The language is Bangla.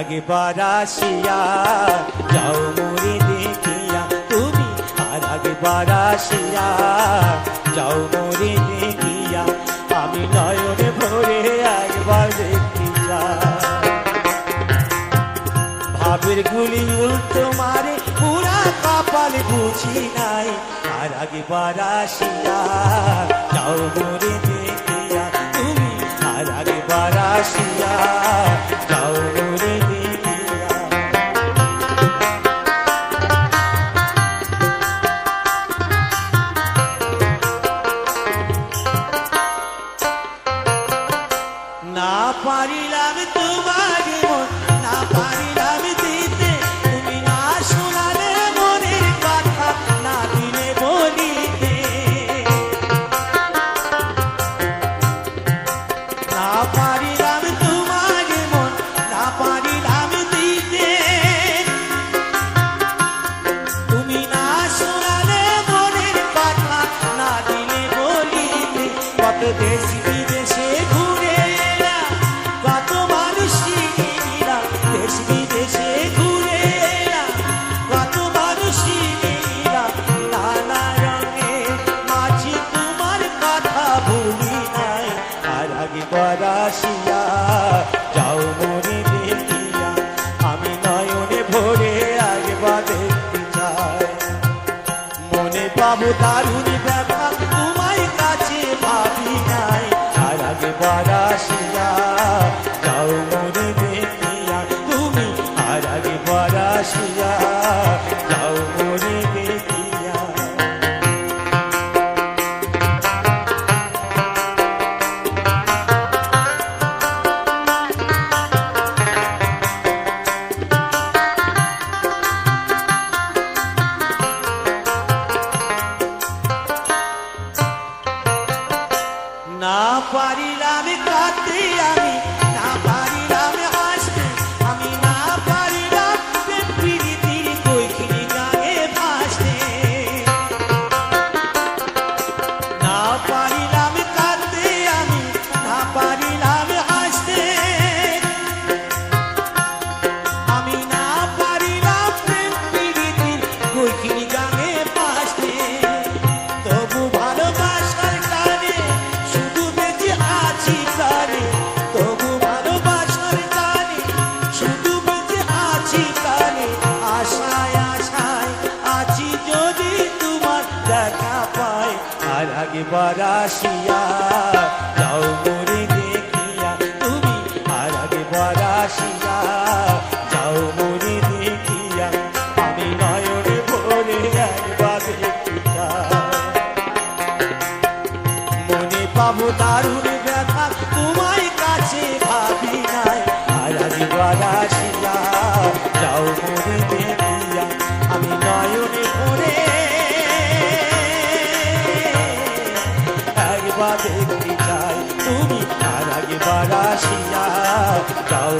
একবার আসিয়া যাও মোরে দেখিয়া, তুমি আর একবার আসিয়া যাও মোরে দেখিয়া, আমি নয়নে ভরে একবার দেখিয়া। ভাবের গুলি উল্টো মারে পুরা কপাল বুঝি নাই, আর একবার আসিয়া যাও মোরে দেখিয়া, তুমি আর একবার আসিয়া যাও মোরে দেখিয়া। না পারিলাম তোমার মন, না পারিলাম দিতে, তুমি না শোনালে মনের কথা, না দিলে বলিতে। না পারিলাম তোমার মন, না পারিলাম দিতে, তুমি না শোনালে মনের কথা, না দিলে বলিতে। কত দেশ বিদেশে ঘুরে কত মানুষ চিনিলাম, দেশ বিদেশে ঘুরে কত মানুষ চিনিলাম, নানা রঙে মাঝি তোমার কথা ভুলি নাই, আর একবার আসিয়া যাও মোরে দেখিয়া, আমি নয়নে ভরে একবার দেখতে চাই। মনে পাবো দারুণ ব্যথা তোমায় কাছে ভাবি নাই, আর একবার আসিয়া যাও মোরে দেখিয়া, তুমি আর একবার আসিয়া যাও মোরে দেখিয়া। না পারিলাম কাঁদতে আমি, না পারিলাম হাসতে, আমি না পারিলাম প্রীতির কৈখিনী গানে ভাসতে। না পারিলাম কাঁদতে আমি, না পারিলাম হাসতে, আমি না পারিলাম প্রীতির কৈখিনী গানে ভাসতে। তবু ভালোবাসার টানে শুধু বেঁচে আছি প্রাণে, তবু ভালোবাসার টানে শুধু বেঁচে আছি প্রাণে। আশায় আশায় আছি যদি তোমার দেখা পাই, আর একবার আসিয়া যাও মোরে দেখিয়া, তুমি আর একবার আসিয়া যাও মোরে দেখিয়া, আমি নয়নে ভরে একবার দেখিয়া। মনে পাবো দারুণ ব্যথা তোমায় কাছে ভাবি নাই, আর একবার আসিয়া যাও মোরে দেখিয়া, আমি নয়নে ভরে একবার দেখতে চাই, তুমি আর একবার আসিয়া যাও।